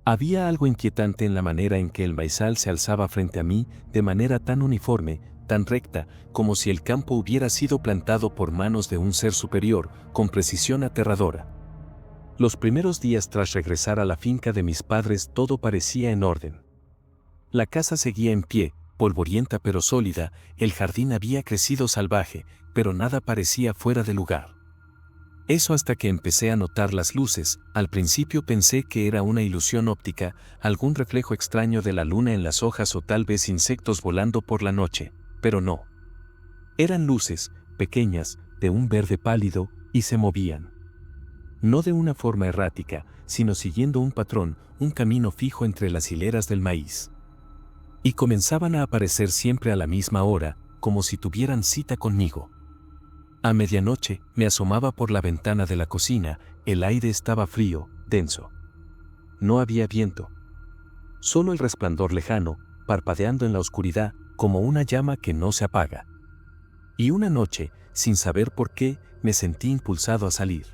Había algo inquietante en la manera en que el maizal se alzaba frente a mí, de manera tan uniforme, tan recta, como si el campo hubiera sido plantado por manos de un ser superior, con precisión aterradora. Los primeros días tras regresar a la finca de mis padres todo parecía en orden. La casa seguía en pie, polvorienta pero sólida, el jardín había crecido salvaje, pero nada parecía fuera de lugar. Eso hasta que empecé a notar las luces. Al principio pensé que era una ilusión óptica, algún reflejo extraño de la luna en las hojas o tal vez insectos volando por la noche, pero no. Eran luces, pequeñas, de un verde pálido, y se movían. No de una forma errática, sino siguiendo un patrón, un camino fijo entre las hileras del maíz. Y comenzaban a aparecer siempre a la misma hora, como si tuvieran cita conmigo. A medianoche, me asomaba por la ventana de la cocina, el aire estaba frío, denso. No había viento. Solo el resplandor lejano, parpadeando en la oscuridad, como una llama que no se apaga. Y una noche, sin saber por qué, me sentí impulsado a salir.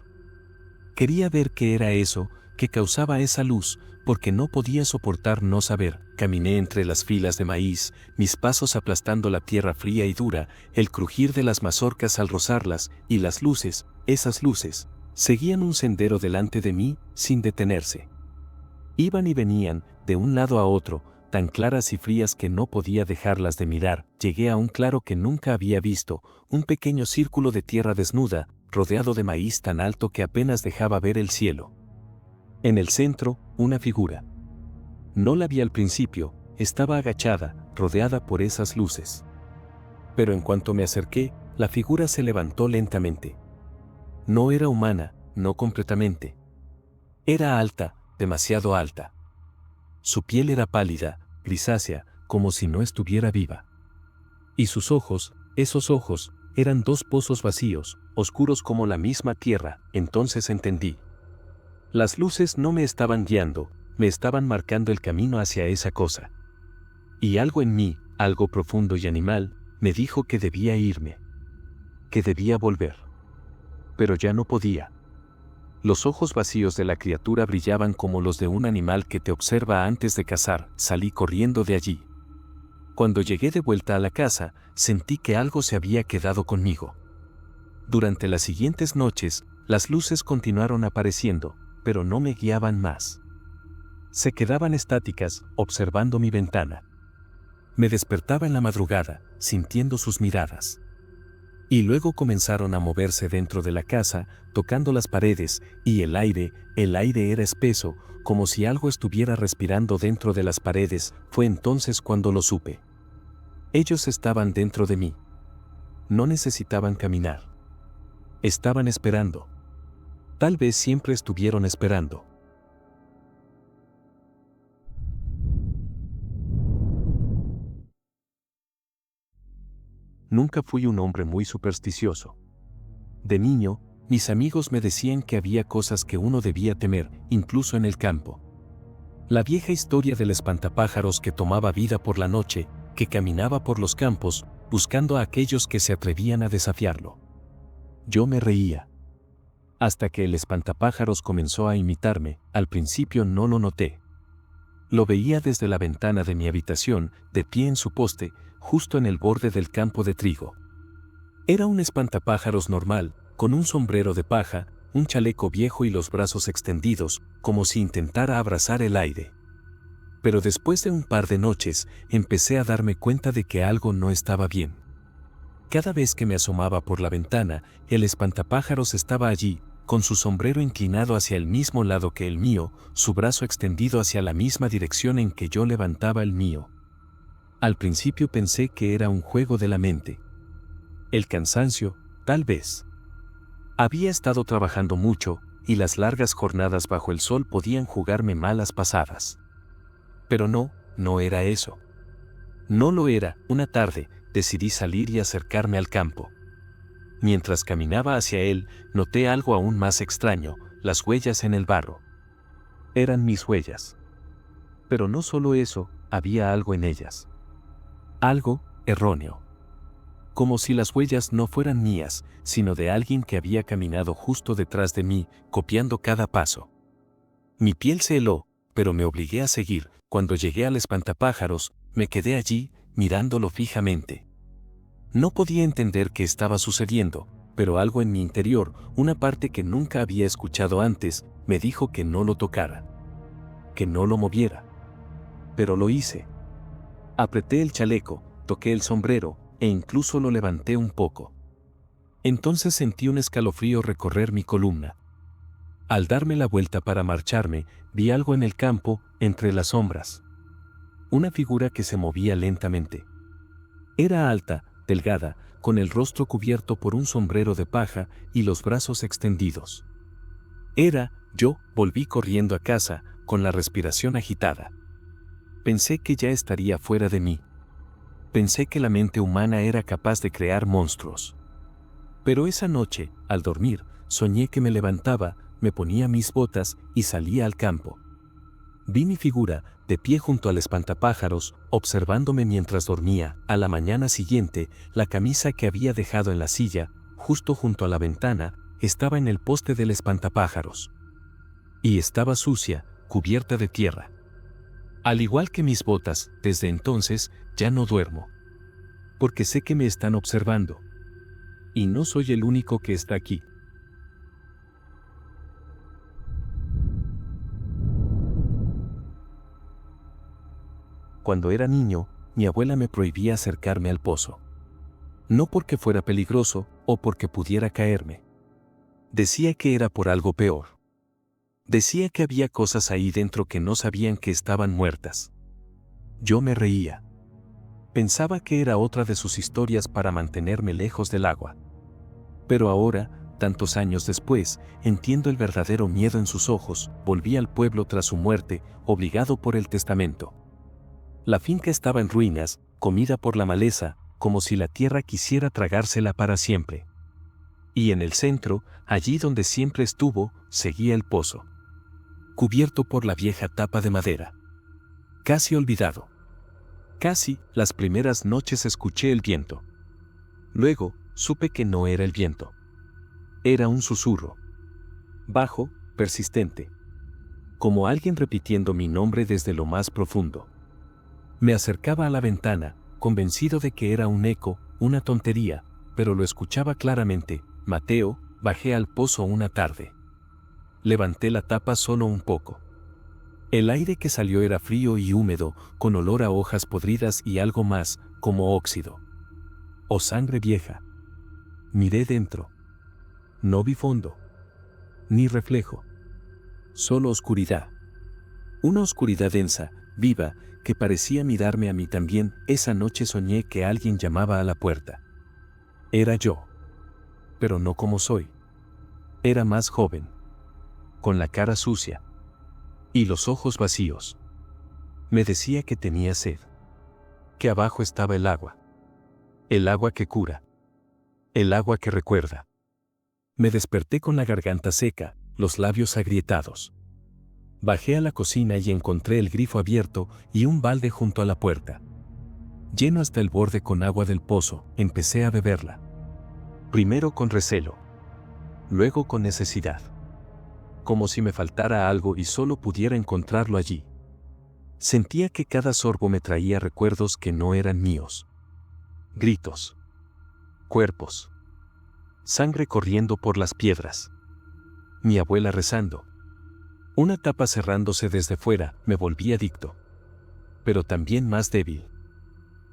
Quería ver qué era eso, que causaba esa luz, porque no podía soportar no saber. Caminé entre las filas de maíz, mis pasos aplastando la tierra fría y dura, el crujir de las mazorcas al rozarlas, y las luces, esas luces, seguían un sendero delante de mí, sin detenerse. Iban y venían, de un lado a otro, tan claras y frías que no podía dejarlas de mirar. Llegué a un claro que nunca había visto, un pequeño círculo de tierra desnuda, rodeado de maíz tan alto que apenas dejaba ver el cielo. En el centro, una figura. No la vi al principio, estaba agachada, rodeada por esas luces. Pero en cuanto me acerqué, la figura se levantó lentamente. No era humana, no completamente. Era alta, demasiado alta. Su piel era pálida, grisácea, como si no estuviera viva. Y sus ojos, esos ojos, eran dos pozos vacíos, oscuros como la misma tierra. Entonces entendí. Las luces no me estaban guiando, me estaban marcando el camino hacia esa cosa. Y algo en mí, algo profundo y animal, me dijo que debía irme. Que debía volver. Pero ya no podía. Los ojos vacíos de la criatura brillaban como los de un animal que te observa antes de cazar. Salí corriendo de allí. Cuando llegué de vuelta a la casa, sentí que algo se había quedado conmigo. Durante las siguientes noches, las luces continuaron apareciendo, pero no me guiaban más. Se quedaban estáticas, observando mi ventana. Me despertaba en la madrugada, sintiendo sus miradas. Y luego comenzaron a moverse dentro de la casa, tocando las paredes, y el aire era espeso, como si algo estuviera respirando dentro de las paredes. Fue entonces cuando lo supe. Ellos estaban dentro de mí. No necesitaban caminar. Estaban esperando. Tal vez siempre estuvieron esperando. Nunca fui un hombre muy supersticioso. De niño, mis amigos me decían que había cosas que uno debía temer, incluso en el campo. La vieja historia del espantapájaros que tomaba vida por la noche, que caminaba por los campos, buscando a aquellos que se atrevían a desafiarlo. Yo me reía. Hasta que el espantapájaros comenzó a imitarme. Al principio no lo noté. Lo veía desde la ventana de mi habitación, de pie en su poste, justo en el borde del campo de trigo. Era un espantapájaros normal, con un sombrero de paja, un chaleco viejo y los brazos extendidos, como si intentara abrazar el aire. Pero después de un par de noches, empecé a darme cuenta de que algo no estaba bien. Cada vez que me asomaba por la ventana, el espantapájaros estaba allí, con su sombrero inclinado hacia el mismo lado que el mío, su brazo extendido hacia la misma dirección en que yo levantaba el mío. Al principio pensé que era un juego de la mente. El cansancio, tal vez. Había estado trabajando mucho, y las largas jornadas bajo el sol podían jugarme malas pasadas. Pero no era eso. No lo era. Una tarde, decidí salir y acercarme al campo. Mientras caminaba hacia él, noté algo aún más extraño, las huellas en el barro. Eran mis huellas. Pero no solo eso, había algo en ellas. Algo erróneo. Como si las huellas no fueran mías, sino de alguien que había caminado justo detrás de mí, copiando cada paso. Mi piel se heló, pero me obligué a seguir. Cuando llegué al espantapájaros, me quedé allí, mirándolo fijamente. No podía entender qué estaba sucediendo, pero algo en mi interior, una parte que nunca había escuchado antes, me dijo que no lo tocara, que no lo moviera. Pero lo hice. Apreté el chaleco, toqué el sombrero, e incluso lo levanté un poco. Entonces sentí un escalofrío recorrer mi columna. Al darme la vuelta para marcharme, vi algo en el campo, entre las sombras. Una figura que se movía lentamente. Era alta, delgada, con el rostro cubierto por un sombrero de paja y los brazos extendidos. Yo volví corriendo a casa, con la respiración agitada. Pensé que ya estaría fuera de mí. Pensé que la mente humana era capaz de crear monstruos. Pero esa noche, al dormir, soñé que me levantaba, me ponía mis botas y salía al campo. Vi mi figura, de pie junto al espantapájaros, observándome mientras dormía. A la mañana siguiente, la camisa que había dejado en la silla, justo junto a la ventana, estaba en el poste del espantapájaros. Y estaba sucia, cubierta de tierra. Al igual que mis botas, desde entonces, ya no duermo. Porque sé que me están observando. Y no soy el único que está aquí. Cuando era niño, mi abuela me prohibía acercarme al pozo. No porque fuera peligroso o porque pudiera caerme. Decía que era por algo peor. Decía que había cosas ahí dentro que no sabían que estaban muertas. Yo me reía. Pensaba que era otra de sus historias para mantenerme lejos del agua. Pero ahora, tantos años después, entiendo el verdadero miedo en sus ojos. Volví al pueblo tras su muerte, obligado por el testamento. La finca estaba en ruinas, comida por la maleza, como si la tierra quisiera tragársela para siempre. Y en el centro, allí donde siempre estuvo, seguía el pozo. Cubierto por la vieja tapa de madera. Casi olvidado. Casi, las primeras noches escuché el viento. Luego, supe que no era el viento. Era un susurro. Bajo, persistente. Como alguien repitiendo mi nombre desde lo más profundo. Me acercaba a la ventana, convencido de que era un eco, una tontería, pero lo escuchaba claramente. Mateo, bajé al pozo una tarde. Levanté la tapa solo un poco. El aire que salió era frío y húmedo, con olor a hojas podridas y algo más, como óxido. O sangre vieja. Miré dentro. No vi fondo. Ni reflejo. Solo oscuridad. Una oscuridad densa, viva, que parecía mirarme a mí también. Esa noche soñé que alguien llamaba a la puerta. Era yo. Pero no como soy. Era más joven. Con la cara sucia. Y los ojos vacíos. Me decía que tenía sed. Que abajo estaba el agua. El agua que cura. El agua que recuerda. Me desperté con la garganta seca, los labios agrietados. Bajé a la cocina y encontré el grifo abierto y un balde junto a la puerta. Lleno hasta el borde con agua del pozo, empecé a beberla. Primero con recelo. Luego con necesidad. Como si me faltara algo y solo pudiera encontrarlo allí. Sentía que cada sorbo me traía recuerdos que no eran míos. Gritos. Cuerpos. Sangre corriendo por las piedras. Mi abuela rezando. Una tapa cerrándose desde fuera, me volví adicto. Pero también más débil.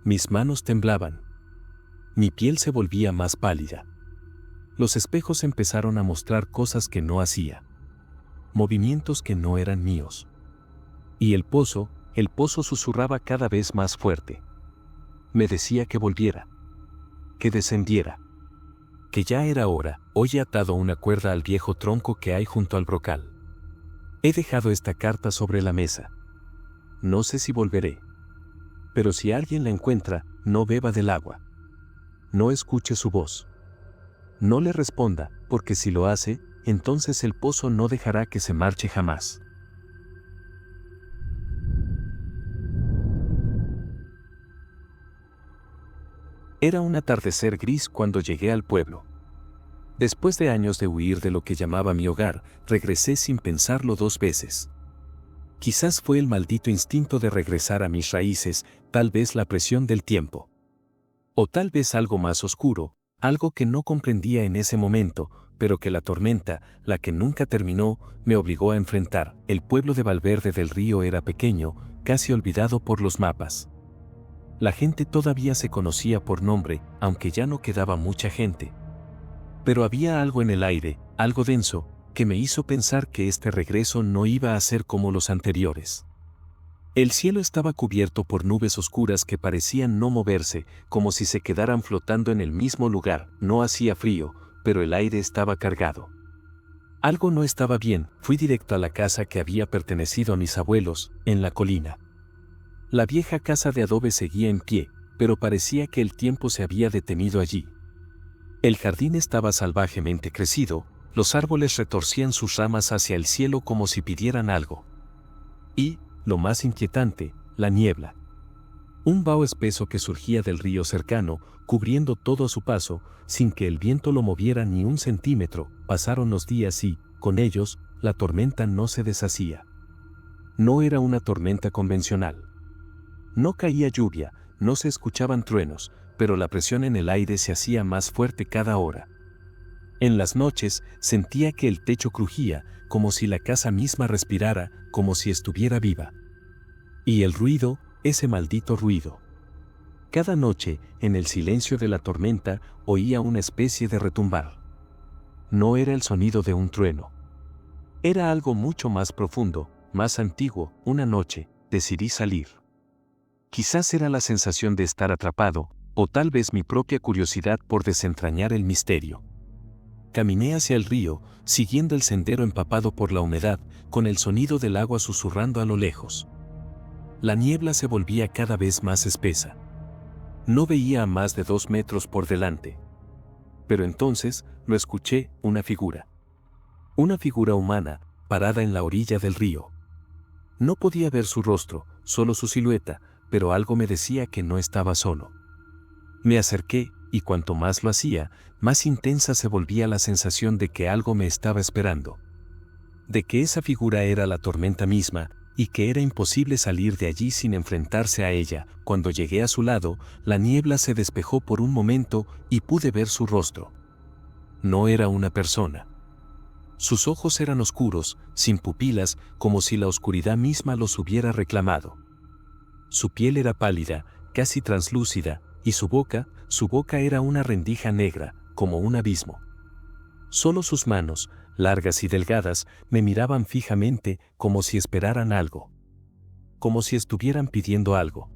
Mis manos temblaban. Mi piel se volvía más pálida. Los espejos empezaron a mostrar cosas que no hacía. Movimientos que no eran míos. Y el pozo susurraba cada vez más fuerte. Me decía que volviera. Que descendiera. Que ya era hora. Hoy he atado una cuerda al viejo tronco que hay junto al brocal. He dejado esta carta sobre la mesa. No sé si volveré. Pero si alguien la encuentra, no beba del agua. No escuche su voz. No le responda, porque si lo hace, entonces el pozo no dejará que se marche jamás. Era un atardecer gris cuando llegué al pueblo. Después de años de huir de lo que llamaba mi hogar, regresé sin pensarlo 2 veces. Quizás fue el maldito instinto de regresar a mis raíces, tal vez la presión del tiempo. O tal vez algo más oscuro, algo que no comprendía en ese momento, pero que la tormenta, la que nunca terminó, me obligó a enfrentar. El pueblo de Valverde del Río era pequeño, casi olvidado por los mapas. La gente todavía se conocía por nombre, aunque ya no quedaba mucha gente. Pero había algo en el aire, algo denso, que me hizo pensar que este regreso no iba a ser como los anteriores. El cielo estaba cubierto por nubes oscuras que parecían no moverse, como si se quedaran flotando en el mismo lugar. No hacía frío, pero el aire estaba cargado. Algo no estaba bien. Fui directo a la casa que había pertenecido a mis abuelos, en la colina. La vieja casa de adobe seguía en pie, pero parecía que el tiempo se había detenido allí. El jardín estaba salvajemente crecido, los árboles retorcían sus ramas hacia el cielo como si pidieran algo. Y, lo más inquietante, la niebla. Un vaho espeso que surgía del río cercano, cubriendo todo a su paso, sin que el viento lo moviera ni un centímetro. Pasaron los días y, con ellos, la tormenta no se deshacía. No era una tormenta convencional. No caía lluvia, no se escuchaban truenos, pero la presión en el aire se hacía más fuerte cada hora. En las noches sentía que el techo crujía, como si la casa misma respirara, como si estuviera viva. Y el ruido, ese maldito ruido. Cada noche, en el silencio de la tormenta, oía una especie de retumbar. No era el sonido de un trueno. Era algo mucho más profundo, más antiguo. Una noche, decidí salir. Quizás era la sensación de estar atrapado, o tal vez mi propia curiosidad por desentrañar el misterio. Caminé hacia el río, siguiendo el sendero empapado por la humedad, con el sonido del agua susurrando a lo lejos. La niebla se volvía cada vez más espesa. No veía a más de 2 metros por delante. Pero entonces, lo escuché, una figura. Una figura humana, parada en la orilla del río. No podía ver su rostro, solo su silueta, pero algo me decía que no estaba solo. Me acerqué, y cuanto más lo hacía, más intensa se volvía la sensación de que algo me estaba esperando. De que esa figura era la tormenta misma, y que era imposible salir de allí sin enfrentarse a ella. Cuando llegué a su lado, la niebla se despejó por un momento y pude ver su rostro. No era una persona. Sus ojos eran oscuros, sin pupilas, como si la oscuridad misma los hubiera reclamado. Su piel era pálida, casi translúcida, y su boca era una rendija negra, como un abismo. Solo sus manos, largas y delgadas, me miraban fijamente, como si esperaran algo. Como si estuvieran pidiendo algo.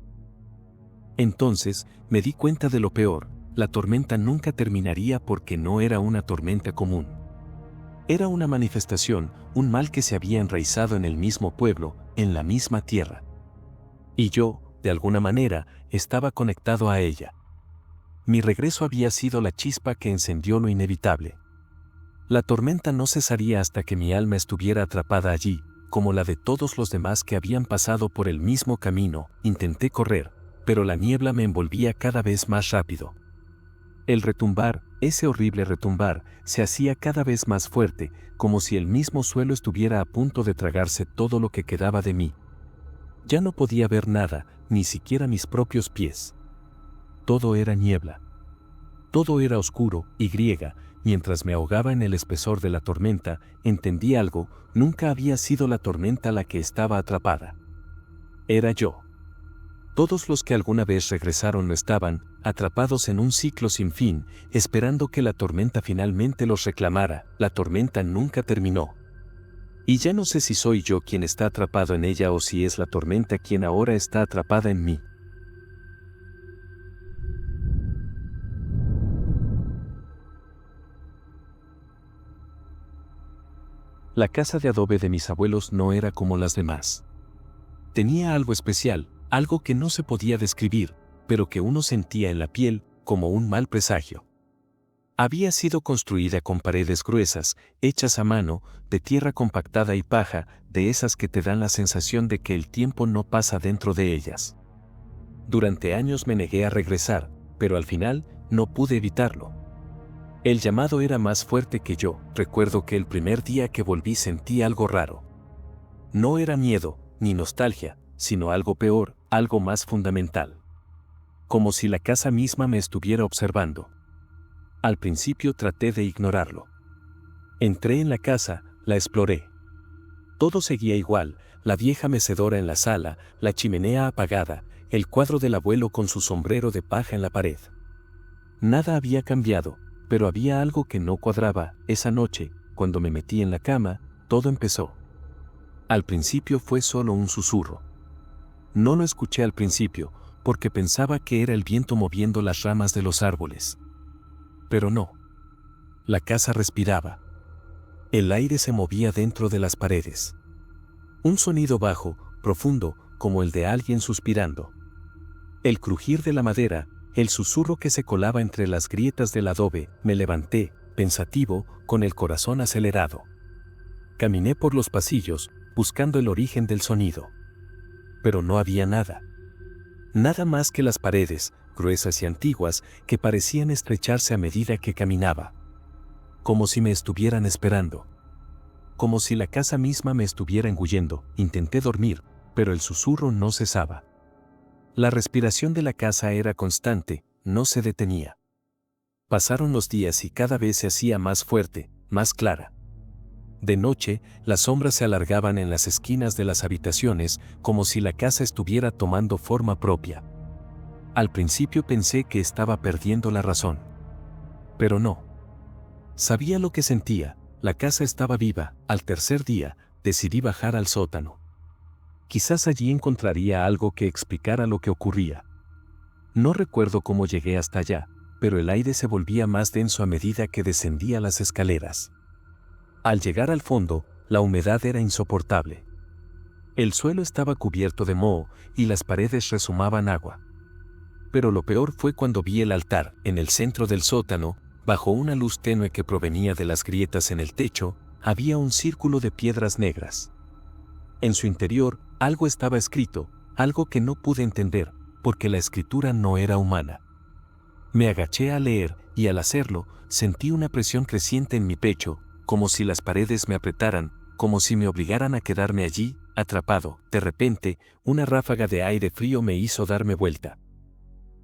Entonces, me di cuenta de lo peor: la tormenta nunca terminaría porque no era una tormenta común. Era una manifestación, un mal que se había enraizado en el mismo pueblo, en la misma tierra. Y yo, de alguna manera, estaba conectado a ella. Mi regreso había sido la chispa que encendió lo inevitable. La tormenta no cesaría hasta que mi alma estuviera atrapada allí, como la de todos los demás que habían pasado por el mismo camino. Intenté correr, pero la niebla me envolvía cada vez más rápido. El retumbar, ese horrible retumbar, se hacía cada vez más fuerte, como si el mismo suelo estuviera a punto de tragarse todo lo que quedaba de mí. Ya no podía ver nada, ni siquiera mis propios pies. Todo era niebla. Todo era oscuro, y griega. Mientras me ahogaba en el espesor de la tormenta, entendí algo: nunca había sido la tormenta la que estaba atrapada. Era yo. Todos los que alguna vez regresaron lo estaban, atrapados en un ciclo sin fin, esperando que la tormenta finalmente los reclamara. La tormenta nunca terminó. Y ya no sé si soy yo quien está atrapado en ella o si es la tormenta quien ahora está atrapada en mí. La casa de adobe de mis abuelos no era como las demás. Tenía algo especial, algo que no se podía describir, pero que uno sentía en la piel, como un mal presagio. Había sido construida con paredes gruesas, hechas a mano, de tierra compactada y paja, de esas que te dan la sensación de que el tiempo no pasa dentro de ellas. Durante años me negué a regresar, pero al final, no pude evitarlo. El llamado era más fuerte que yo. Recuerdo que el primer día que volví sentí algo raro. No era miedo, ni nostalgia, sino algo peor, algo más fundamental. Como si la casa misma me estuviera observando. Al principio traté de ignorarlo. Entré en la casa, la exploré. Todo seguía igual, la vieja mecedora en la sala, la chimenea apagada, el cuadro del abuelo con su sombrero de paja en la pared. Nada había cambiado, pero había algo que no cuadraba. Esa noche, cuando me metí en la cama, todo empezó. Al principio fue solo un susurro. No lo escuché al principio, porque pensaba que era el viento moviendo las ramas de los árboles. Pero no. La casa respiraba. El aire se movía dentro de las paredes. Un sonido bajo, profundo, como el de alguien suspirando. El crujir de la madera, el susurro que se colaba entre las grietas del adobe. Me levanté, pensativo, con el corazón acelerado. Caminé por los pasillos, buscando el origen del sonido. Pero no había nada. Nada más que las paredes, gruesas y antiguas, que parecían estrecharse a medida que caminaba. Como si me estuvieran esperando. Como si la casa misma me estuviera engullendo. Intenté dormir, pero el susurro no cesaba. La respiración de la casa era constante, no se detenía. Pasaron los días y cada vez se hacía más fuerte, más clara. De noche, las sombras se alargaban en las esquinas de las habitaciones, como si la casa estuviera tomando forma propia. Al principio pensé que estaba perdiendo la razón. Pero no. Sabía lo que sentía, la casa estaba viva. Al tercer día, decidí bajar al sótano. Quizás allí encontraría algo que explicara lo que ocurría. No recuerdo cómo llegué hasta allá, pero el aire se volvía más denso a medida que descendía las escaleras. Al llegar al fondo, la humedad era insoportable. El suelo estaba cubierto de moho y las paredes rezumaban agua. Pero lo peor fue cuando vi el altar, en el centro del sótano, bajo una luz tenue que provenía de las grietas en el techo, había un círculo de piedras negras. En su interior, algo estaba escrito, algo que no pude entender, porque la escritura no era humana. Me agaché a leer, y al hacerlo, sentí una presión creciente en mi pecho, como si las paredes me apretaran, como si me obligaran a quedarme allí, atrapado. De repente, una ráfaga de aire frío me hizo darme vuelta.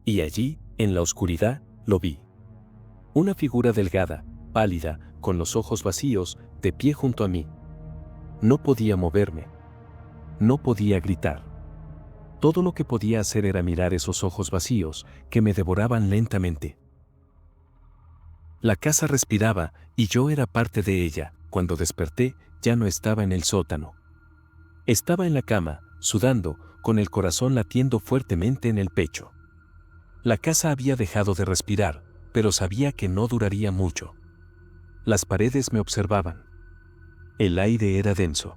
Y allí, en la oscuridad, lo vi. Una figura delgada, pálida, con los ojos vacíos, de pie junto a mí. No podía moverme. No podía gritar. Todo lo que podía hacer era mirar esos ojos vacíos, que me devoraban lentamente. La casa respiraba, y yo era parte de ella. Cuando desperté, ya no estaba en el sótano. Estaba en la cama, sudando, con el corazón latiendo fuertemente en el pecho. La casa había dejado de respirar, pero sabía que no duraría mucho. Las paredes me observaban. El aire era denso.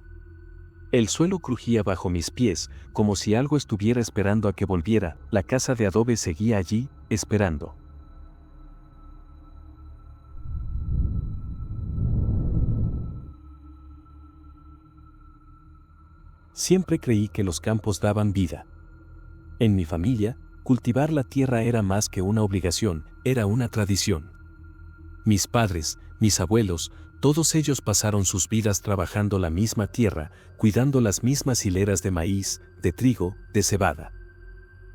El suelo crujía bajo mis pies, como si algo estuviera esperando a que volviera. La casa de adobe seguía allí, esperando. Siempre creí que los campos daban vida. En mi familia, cultivar la tierra era más que una obligación, era una tradición. Mis padres, mis abuelos, todos ellos pasaron sus vidas trabajando la misma tierra, cuidando las mismas hileras de maíz, de trigo, de cebada.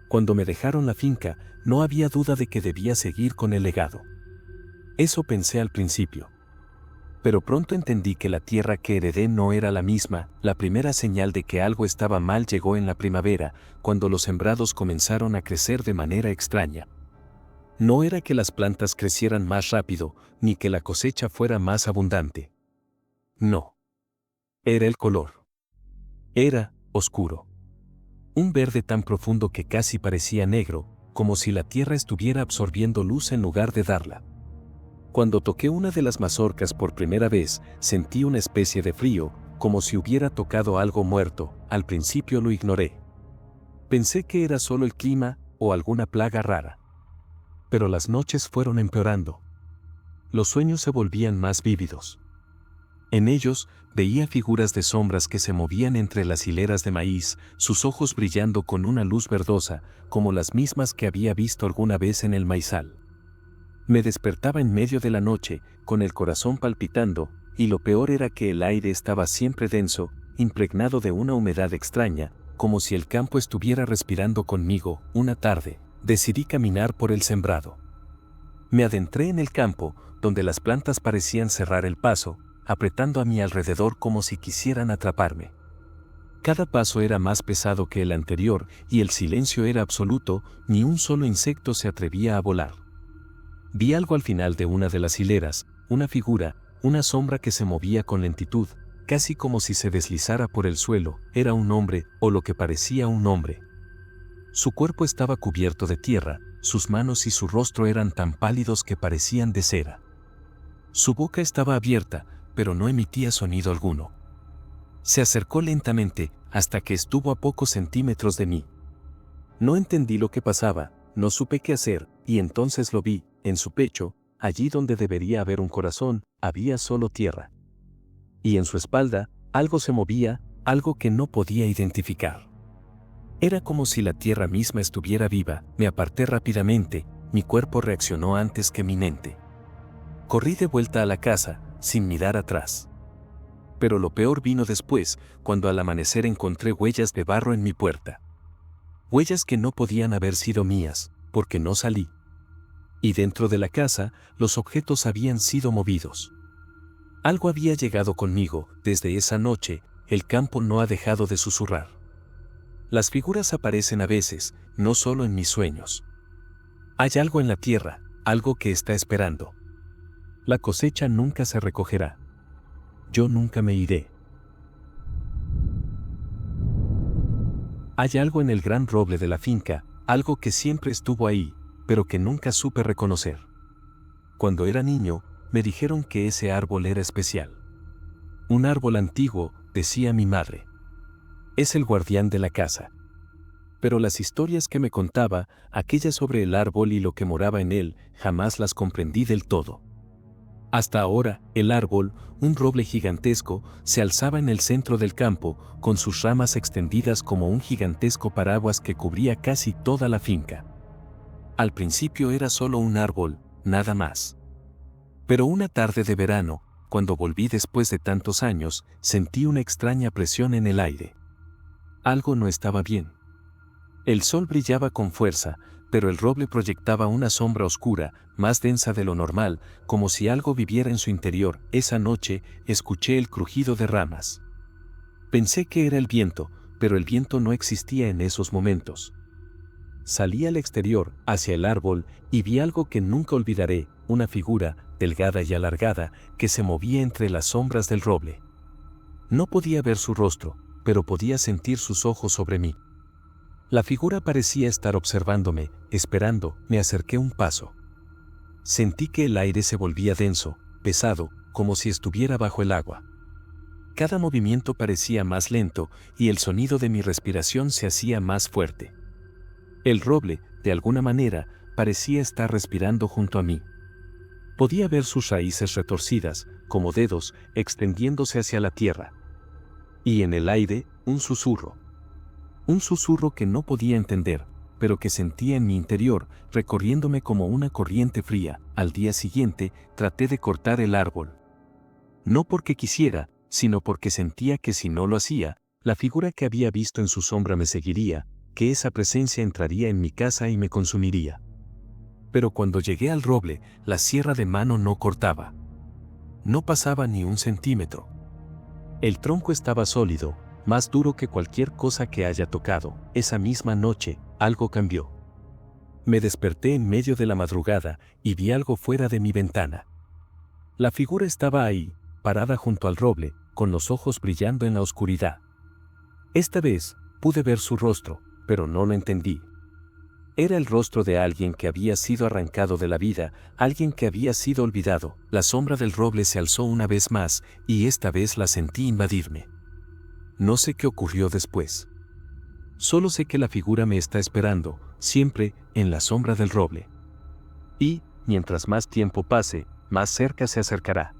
Cuando me dejaron la finca, no había duda de que debía seguir con el legado. Eso pensé al principio. Pero pronto entendí que la tierra que heredé no era la misma. La primera señal de que algo estaba mal llegó en la primavera, cuando los sembrados comenzaron a crecer de manera extraña. No era que las plantas crecieran más rápido, ni que la cosecha fuera más abundante. No. Era el color. Era oscuro. Un verde tan profundo que casi parecía negro, como si la tierra estuviera absorbiendo luz en lugar de darla. Cuando toqué una de las mazorcas por primera vez, sentí una especie de frío, como si hubiera tocado algo muerto. Al principio lo ignoré. Pensé que era solo el clima o alguna plaga rara. Pero las noches fueron empeorando. Los sueños se volvían más vívidos. En ellos, veía figuras de sombras que se movían entre las hileras de maíz, sus ojos brillando con una luz verdosa, como las mismas que había visto alguna vez en el maizal. Me despertaba en medio de la noche, con el corazón palpitando, y lo peor era que el aire estaba siempre denso, impregnado de una humedad extraña, como si el campo estuviera respirando conmigo. Una tarde, decidí caminar por el sembrado. Me adentré en el campo, donde las plantas parecían cerrar el paso, apretando a mi alrededor como si quisieran atraparme. Cada paso era más pesado que el anterior y el silencio era absoluto, ni un solo insecto se atrevía a volar. Vi algo al final de una de las hileras, una figura, una sombra que se movía con lentitud, casi como si se deslizara por el suelo. Era un hombre, o lo que parecía un hombre. Su cuerpo estaba cubierto de tierra, sus manos y su rostro eran tan pálidos que parecían de cera. Su boca estaba abierta, pero no emitía sonido alguno. Se acercó lentamente, hasta que estuvo a pocos centímetros de mí. No entendí lo que pasaba, no supe qué hacer, y entonces lo vi, en su pecho, allí donde debería haber un corazón, había solo tierra. Y en su espalda, algo se movía, algo que no podía identificar. Era como si la tierra misma estuviera viva. Me aparté rápidamente, mi cuerpo reaccionó antes que mi mente. Corrí de vuelta a la casa, sin mirar atrás. Pero lo peor vino después, cuando al amanecer encontré huellas de barro en mi puerta. Huellas que no podían haber sido mías, porque no salí. Y dentro de la casa, los objetos habían sido movidos. Algo había llegado conmigo. Desde esa noche, el campo no ha dejado de susurrar. Las figuras aparecen a veces, no solo en mis sueños. Hay algo en la tierra, algo que está esperando. La cosecha nunca se recogerá. Yo nunca me iré. Hay algo en el gran roble de la finca, algo que siempre estuvo ahí, pero que nunca supe reconocer. Cuando era niño, me dijeron que ese árbol era especial. Un árbol antiguo, decía mi madre. Es el guardián de la casa. Pero las historias que me contaba, aquellas sobre el árbol y lo que moraba en él, jamás las comprendí del todo. Hasta ahora, el árbol, un roble gigantesco, se alzaba en el centro del campo, con sus ramas extendidas como un gigantesco paraguas que cubría casi toda la finca. Al principio era solo un árbol, nada más. Pero una tarde de verano, cuando volví después de tantos años, sentí una extraña presión en el aire. Algo no estaba bien. El sol brillaba con fuerza, pero el roble proyectaba una sombra oscura, más densa de lo normal, como si algo viviera en su interior. Esa noche, escuché el crujido de ramas. Pensé que era el viento, pero el viento no existía en esos momentos. Salí al exterior, hacia el árbol, y vi algo que nunca olvidaré, una figura, delgada y alargada, que se movía entre las sombras del roble. No podía ver su rostro, pero podía sentir sus ojos sobre mí. La figura parecía estar observándome, esperando. Me acerqué un paso. Sentí que el aire se volvía denso, pesado, como si estuviera bajo el agua. Cada movimiento parecía más lento y el sonido de mi respiración se hacía más fuerte. El roble, de alguna manera, parecía estar respirando junto a mí. Podía ver sus raíces retorcidas, como dedos, extendiéndose hacia la tierra. Y en el aire, un susurro. Un susurro que no podía entender, pero que sentía en mi interior, recorriéndome como una corriente fría. Al día siguiente, traté de cortar el árbol. No porque quisiera, sino porque sentía que si no lo hacía, la figura que había visto en su sombra me seguiría, que esa presencia entraría en mi casa y me consumiría. Pero cuando llegué al roble, la sierra de mano no cortaba. No pasaba ni un centímetro. El tronco estaba sólido, más duro que cualquier cosa que haya tocado. Esa misma noche, algo cambió. Me desperté en medio de la madrugada y vi algo fuera de mi ventana. La figura estaba ahí, parada junto al roble, con los ojos brillando en la oscuridad. Esta vez, pude ver su rostro, pero no lo entendí. Era el rostro de alguien que había sido arrancado de la vida, alguien que había sido olvidado. La sombra del roble se alzó una vez más, y esta vez la sentí invadirme. No sé qué ocurrió después. Solo sé que la figura me está esperando, siempre, en la sombra del roble. Y, mientras más tiempo pase, más cerca se acercará.